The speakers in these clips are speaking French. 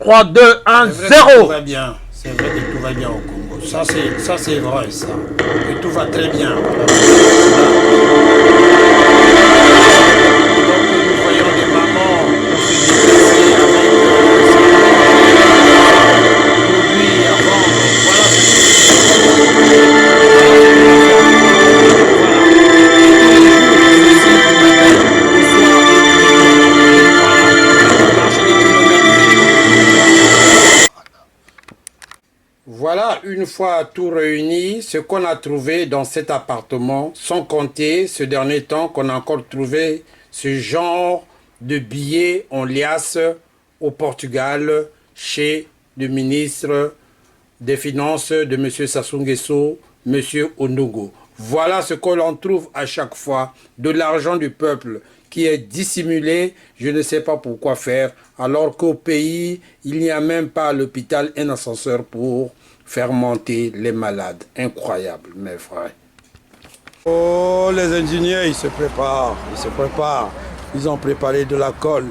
3, 2, 1, C'est vrai que tout 0. va bien. C'est vrai que tout va bien au Congo. Ça c'est vrai, ça. Et tout va très bien. Voilà. Donc nous voyons des mamans se déplacer avec produits à vendre. Voilà ce que voilà, une fois tout réuni, ce qu'on a trouvé dans cet appartement, sans compter ce dernier temps qu'on a encore trouvé ce genre de billets en liasse au Portugal chez le ministre des Finances de M. Sassou Nguesso, M. Onogo. Voilà ce que l'on trouve à chaque fois, de l'argent du peuple qui est dissimulé, je ne sais pas pourquoi faire, alors qu'au pays, il n'y a même pas à l'hôpital un ascenseur pour faire monter les malades. Incroyable, mais vrai. Oh, les ingénieurs, ils se préparent, Ils ont préparé de la colle,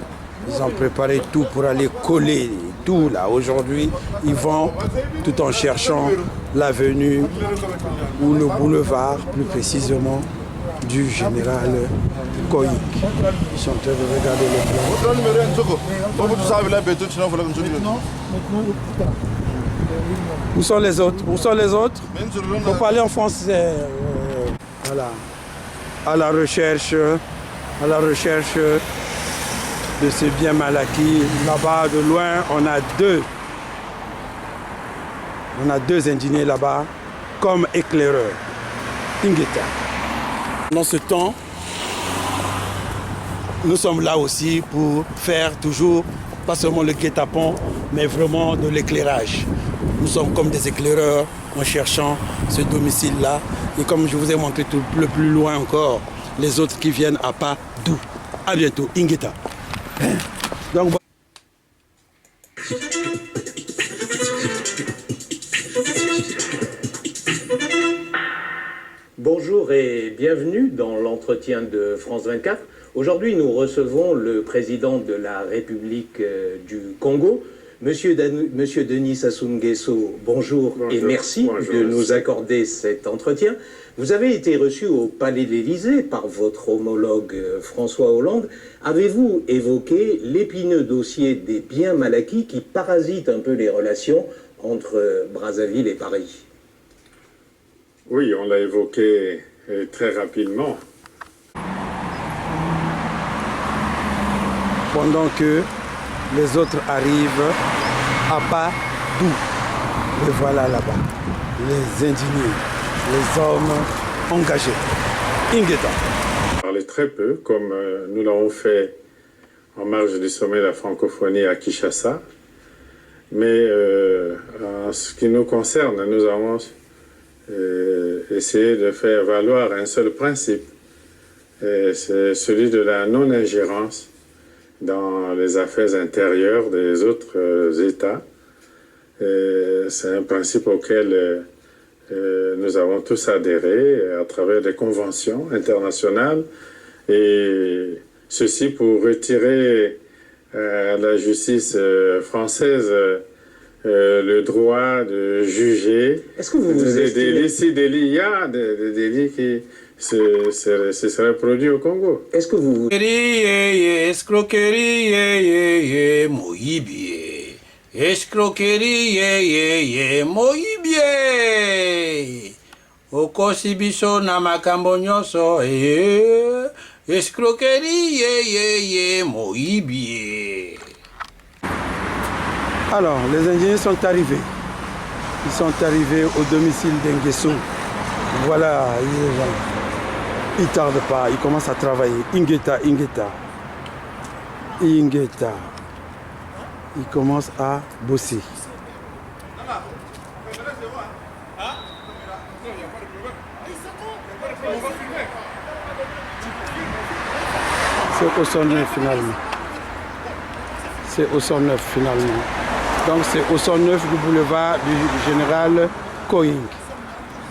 ils ont préparé tout pour aller coller tout là. Aujourd'hui, ils vont tout en cherchant l'avenue ou le boulevard, plus précisément, du général Koïk. Ils sont en train de regarder le plan. Où sont les autres? Où sont les autres? Il faut parler en français. Voilà. À la recherche de ces biens mal acquis. Là-bas, de loin, on a deux ingénieurs là-bas, comme éclaireurs. Ingeta. Dans ce temps, nous sommes là aussi pour faire toujours, pas seulement le guet-apens, mais vraiment de l'éclairage. Nous sommes comme des éclaireurs en cherchant ce domicile-là. Et comme je vous ai montré tout le plus loin encore, les autres qui viennent à pas d'où. À bientôt, Ingeta. Donc, bonjour et bienvenue dans l'entretien de France 24. Aujourd'hui, nous recevons le président de la République du Congo, Monsieur Denis Sassou Nguesso. Bonjour et merci de nous accorder cet entretien. Vous avez été reçu au Palais de l'Élysée par votre homologue François Hollande. Avez-vous évoqué l'épineux dossier des biens mal acquis qui parasitent un peu les relations entre Brazzaville et Paris? Oui, on l'a évoqué très rapidement. pendant que les autres arrivent à pas d'où. Les voilà là-bas, les indignés, les hommes engagés. Ingeta. On parlait très peu, comme nous l'avons fait en marge du sommet de la francophonie à Kinshasa. Mais en ce qui nous concerne, nous avons essayé de faire valoir un seul principe, c'est celui de la non-ingérence dans les affaires intérieures des autres États. C'est un principe auquel nous avons tous adhéré à travers des conventions internationales, et ceci pour retirer à la justice française le droit de juger des délits. Si il y a des délits qui se seraient produits au Congo. Est-ce que vous... Escroquerie, moïbier. Escroquerie, moïbier. Okosibiso na makambo nyonso, escroquerie, moïbier. Alors, les ingénieurs sont arrivés. Ils sont arrivés au domicile d'Nguesso. Voilà, ils ne tardent pas, ils commencent à travailler. Ingeta. Ils commencent à bosser. C'est au 109 finalement. C'est au 109 finalement. Donc c'est au 109 du boulevard du général Koïk.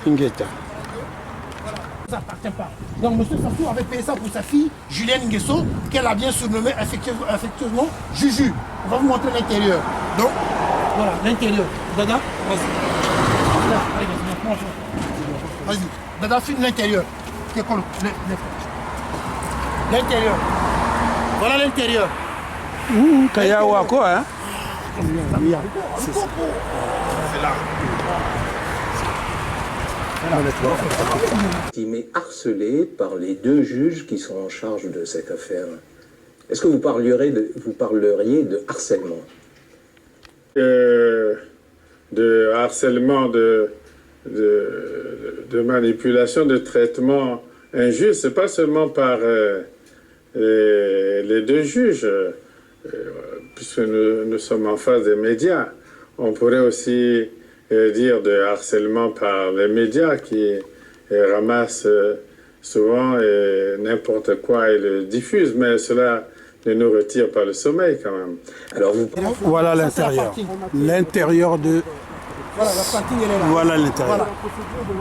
Ingeta. Ça appartient pas. Donc M. Sassou avait payé ça pour sa fille, Julienne Nguesso, qu'elle a bien surnommée affectueusement Juju. On va vous montrer l'intérieur. Donc, voilà, l'intérieur. Dada, vas-y. Là, allez, vas-y, montre. Vas-y. Dada, filme l'intérieur. L'intérieur. Voilà l'intérieur. Kayawa quoi, hein? C'est là. Estimé harcelé par les deux juges qui sont en charge de cette affaire. Est-ce que vous parleriez de harcèlement? De harcèlement, de manipulation, de traitement injuste, c'est pas seulement par les deux juges, puisque nous sommes en face des médias. On pourrait aussi dire de harcèlement par les médias qui ramassent souvent n'importe quoi et le diffusent, mais cela ne nous retire pas le sommeil quand même. Alors vous... Voilà l'intérieur. L'intérieur de... Voilà, la parking, elle est là. Voilà l'intérieur.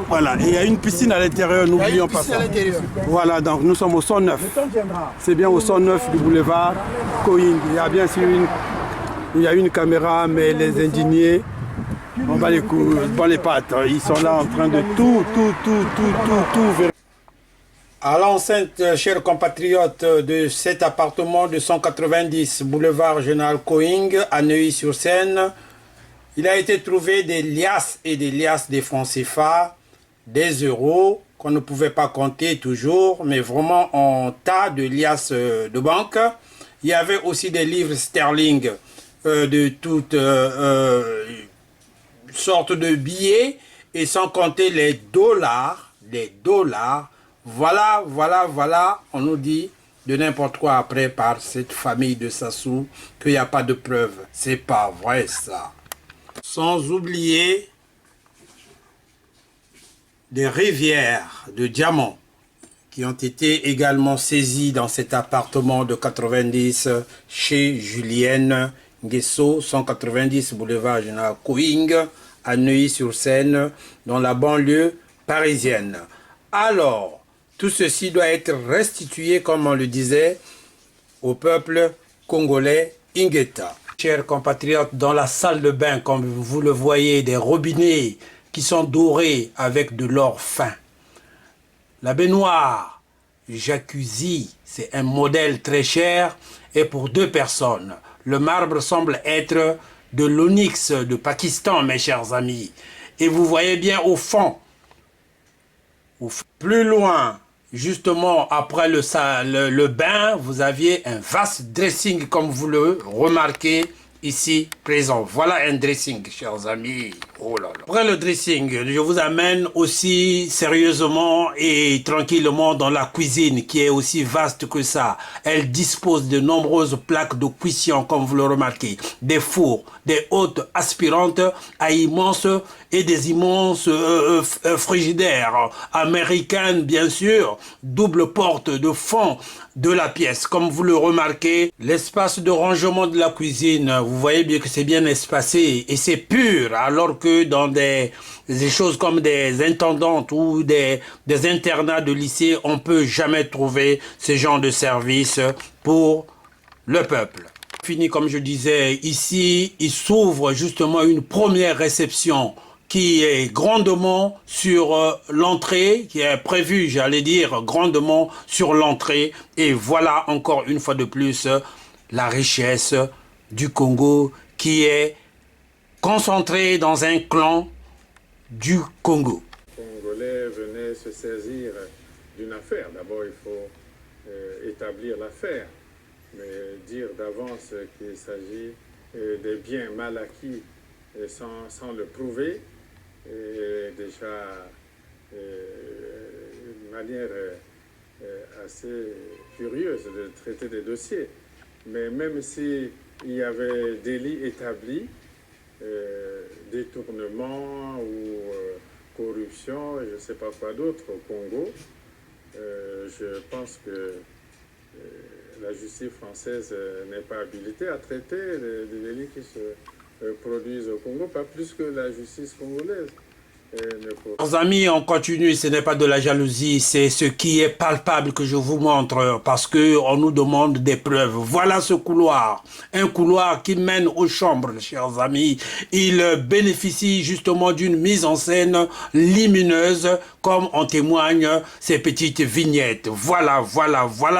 Voilà, et il y a une piscine à l'intérieur, n'oublions pas ça. Voilà, donc nous sommes au 109. C'est bien au 109 du boulevard Coing. Il y a bien sûr une caméra, mais les indignés, on va les pattes. Ils sont là en train de tout vérifier. À l'enceinte, chers compatriotes, de cet appartement de 190 boulevard Général Coing à Neuilly-sur-Seine, il a été trouvé des liasses et des liasses de francs CFA, des euros qu'on ne pouvait pas compter toujours, mais vraiment en tas de liasses de banque. Il y avait aussi des livres sterling de toutes sortes de billets, et sans compter les dollars. Voilà, on nous dit de n'importe quoi après par cette famille de Sassou qu'il n'y a pas de preuves. C'est pas vrai ça. Sans oublier des rivières de diamants qui ont été également saisies dans cet appartement de 90 chez Julienne Nguesso, 190 boulevard Général Coing, à Neuilly-sur-Seine, dans la banlieue parisienne. Alors, tout ceci doit être restitué, comme on le disait, au peuple congolais Ingeta. Chers compatriotes, dans la salle de bain, comme vous le voyez, des robinets qui sont dorés avec de l'or fin. La baignoire Jacuzzi, c'est un modèle très cher et pour 2 personnes. Le marbre semble être de l'onyx de Pakistan, mes chers amis. Et vous voyez bien au fond, plus loin, justement après le bain, vous aviez un vaste dressing comme vous le remarquez ici présent. Voilà un dressing, chers amis. Oh là là. Après le dressing, je vous amène aussi sérieusement et tranquillement dans la cuisine qui est aussi vaste que ça. Elle dispose de nombreuses plaques de cuisson comme vous le remarquez. Des fours, des hautes aspirantes à immenses et des immenses frigidaires américaines bien sûr, double porte de fond de la pièce. Comme vous le remarquez, l'espace de rangement de la cuisine, vous voyez bien que c'est bien espacé et c'est pur, alors que dans des choses comme des intendantes ou des internats de lycée, on peut jamais trouver ce genre de service pour le peuple. Fini, comme je disais, ici, il s'ouvre justement une première réception qui est grandement sur l'entrée, qui est prévue, j'allais dire, grandement sur l'entrée. Et voilà encore une fois de plus la richesse du Congo qui est concentrée dans un clan du Congo. Les Congolais venaient se saisir d'une affaire. D'abord, il faut établir l'affaire, mais dire d'avance qu'il s'agit des biens mal acquis sans le prouver, et déjà une manière assez curieuse de traiter des dossiers. Mais même s'il y avait délit établi, détournement ou corruption, et je ne sais pas quoi d'autre au Congo, je pense que la justice française n'est pas habilitée à traiter des délits qui se produisent au Congo, pas plus que la justice congolaise. Chers amis, on continue, ce n'est pas de la jalousie, c'est ce qui est palpable que je vous montre parce qu'on nous demande des preuves. Voilà ce couloir, un couloir qui mène aux chambres, chers amis. Il bénéficie justement d'une mise en scène lumineuse, comme en témoignent ces petites vignettes. Voilà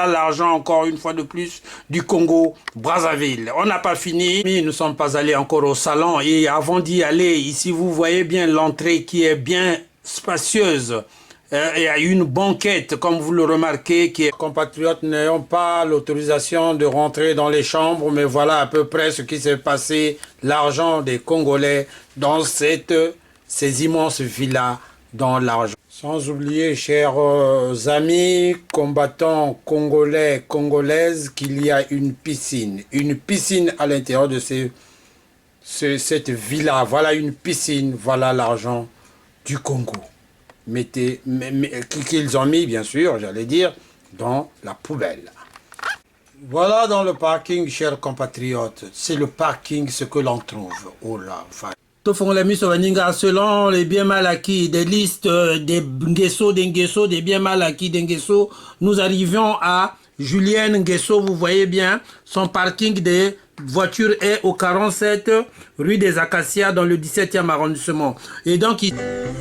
l'argent, encore une fois de plus, du Congo-Brazzaville. On n'a pas fini, mais nous ne sommes pas allés encore au salon. Et avant d'y aller, ici, vous voyez bien l'entrée qui est bien spacieuse. Il y a une banquette, comme vous le remarquez, qui est... Les compatriotes n'ayant pas l'autorisation de rentrer dans les chambres, mais voilà à peu près ce qui s'est passé, l'argent des Congolais dans ces immenses villas dans l'argent. Sans oublier, chers amis, combattants congolais, congolaises, qu'il y a une piscine à l'intérieur de cette villa. Voilà une piscine, voilà l'argent du Congo. Qu'ils ont mis, bien sûr, j'allais dire, dans la poubelle. Voilà dans le parking, chers compatriotes. C'est le parking, ce que l'on trouve. Oh là, enfin. Selon les biens mal acquis, des listes des Nguesso, des biens mal acquis des Nguesso, nous arrivions à Julien Nguesso, vous voyez bien, son parking des voitures est au 47 rue des Acacias dans le 17e arrondissement. Et donc,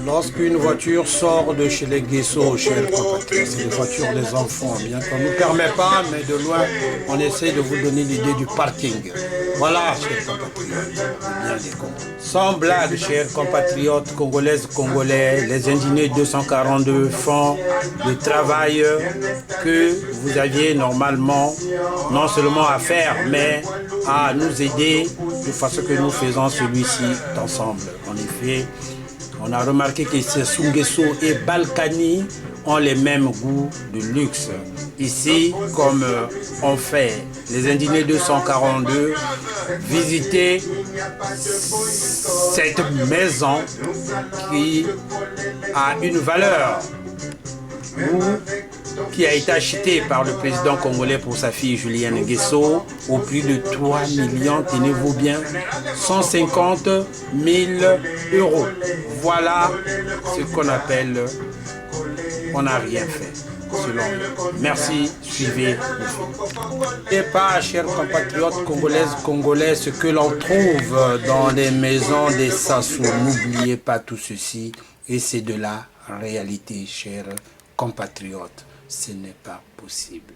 lorsqu'une voiture sort de chez les Nguesso, chers compatriotes, c'est les voitures des enfants, bien qu'on ne nous permet pas, mais de loin, on essaie de vous donner l'idée du parking. Voilà, chers compatriotes, bien des Congos. Sans blague, chers compatriotes congolaises, congolais, les indignés 242 font le travail que vous aviez normalement, non seulement à faire, mais à nous aider de façon que nous faisons celui-ci ensemble. En effet, on a remarqué que Sassou Nguesso et Balkany ont les mêmes goûts de luxe. Ici, comme on fait les indignés 242, visiter cette maison qui a une valeur qui a été acheté par le président congolais pour sa fille Julienne Nguesso au prix de 3 millions, tenez-vous bien, 150 000 euros. Voilà ce qu'on appelle, on n'a rien fait. Selon. Merci, suivez le film. Et pas, chers compatriotes congolaises, congolais, ce que l'on trouve dans les maisons des Sassou. N'oubliez pas tout ceci, et c'est de la réalité, chers compatriotes. Ce n'est pas possible.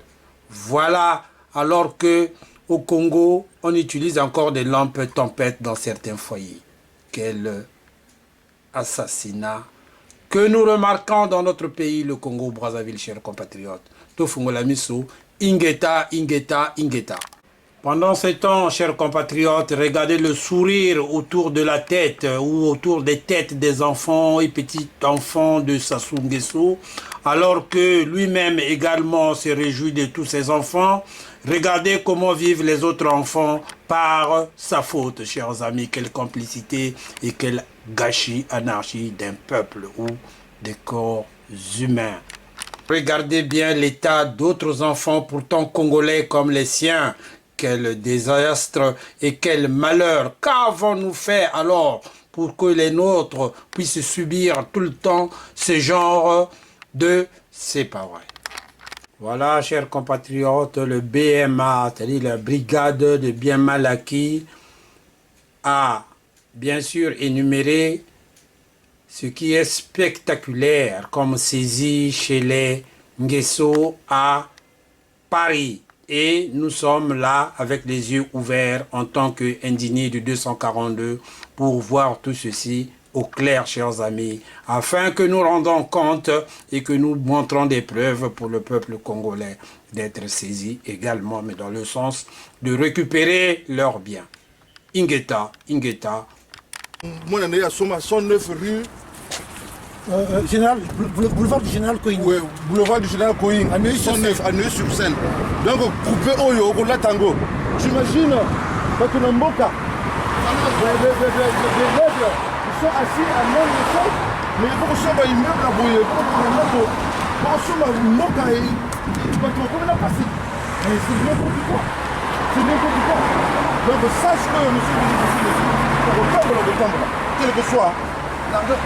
Voilà, alors que au Congo, on utilise encore des lampes tempêtes dans certains foyers. Quel assassinat que nous remarquons dans notre pays, le Congo-Brazzaville, chers compatriotes. Tofungolamiso, Ingeta, Ingeta, Ingeta. Pendant ce temps, chers compatriotes, regardez le sourire autour de la tête ou autour des têtes des enfants et petits enfants de Sassou Nguesso, alors que lui-même également se réjouit de tous ses enfants. Regardez comment vivent les autres enfants par sa faute, chers amis. Quelle complicité et quel gâchis, anarchie d'un peuple ou des corps humains. Regardez bien l'état d'autres enfants pourtant congolais comme les siens. Quel désastre et quel malheur. Qu'avons-nous fait alors pour que les nôtres puissent subir tout le temps ce genre de... C'est pas vrai. Voilà, chers compatriotes, le BMA, c'est-à-dire la brigade de biens mal acquis, a bien sûr énuméré ce qui est spectaculaire comme saisie chez les Nguesso à Paris. Et nous sommes là avec les yeux ouverts en tant qu'indignés du 242 pour voir tout ceci au clair, chers amis, afin que nous rendons compte et que nous montrons des preuves pour le peuple congolais d'être saisi également, mais dans le sens de récupérer leurs biens. Ingeta, Ingeta. Moi, on est à Soma, 109 rue. Boulevard du Général Koing. Oui, boulevard du Général Koing, 109, à Neuilly-sur-Seine. Donc, coupé Oyo, au Latango. J'imagine, quand on a Mboka, les lèvres, ils sont assis à même le sol, mais il faut que ça soit un immeuble à bouiller. Il faut que ça soit un Mboka et on a passé. Mais c'est n'importe quoi. C'est n'importe quoi. Donc, sache que monsieur le ministre, quel que soit,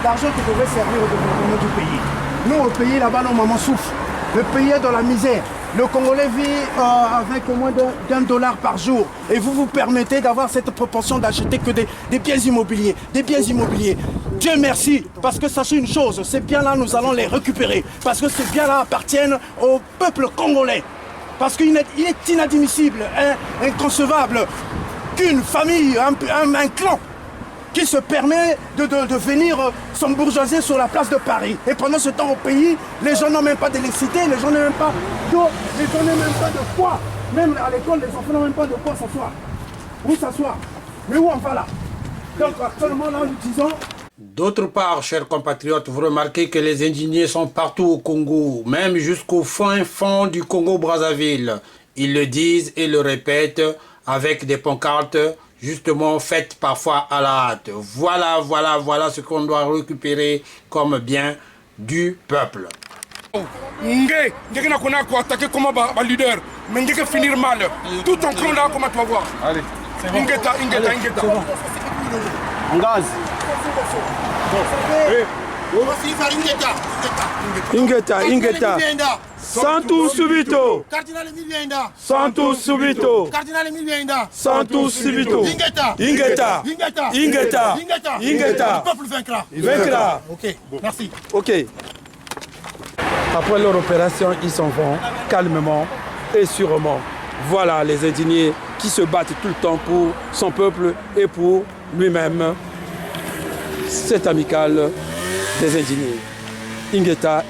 l'argent qui devrait servir au développement du pays. Nous, au pays, là-bas, nos mamans souffrent. Le pays est dans la misère. Le Congolais vit avec moins $1 par jour. Et vous vous permettez d'avoir cette proportion d'acheter que des biens immobiliers. Des biens immobiliers. Dieu merci, parce que sachez une chose, ces biens-là, nous allons les récupérer. Parce que ces biens-là appartiennent au peuple congolais. Parce qu'il est inadmissible, inconcevable qu'une famille, un clan, qui se permet de venir s'embourgeoiser sur la place de Paris. Et pendant ce temps au pays, les gens n'ont même pas d'électricité, les gens n'ont même pas d'eau, les gens n'ont même pas de quoi. Même à l'école, les enfants n'ont même pas de quoi s'asseoir. Où s'asseoir? Mais où on va là? Donc actuellement là, nous disons... D'autre part, chers compatriotes, vous remarquez que les indigés sont partout au Congo, même jusqu'au fin fond du Congo-Brazzaville. Ils le disent et le répètent avec des pancartes justement faites parfois à la hâte. Voilà ce qu'on doit récupérer comme bien du peuple. Attaquer comme un leader, mais finir mal. Tout ton clan là, comment tu vas voir? Allez, Ingeta. En gaz. Ingeta. Santu subito. Cardinal Emilio Inda. Santu subito. Cardinal Emilio Inda. Santu subito. Ingeta. Le peuple vaincra. Ok, merci. Ok. Après leur opération, ils s'en vont calmement et sûrement. Voilà les indignés qui se battent tout le temps pour son peuple et pour lui-même. C'est amical des indignés. Ingeta.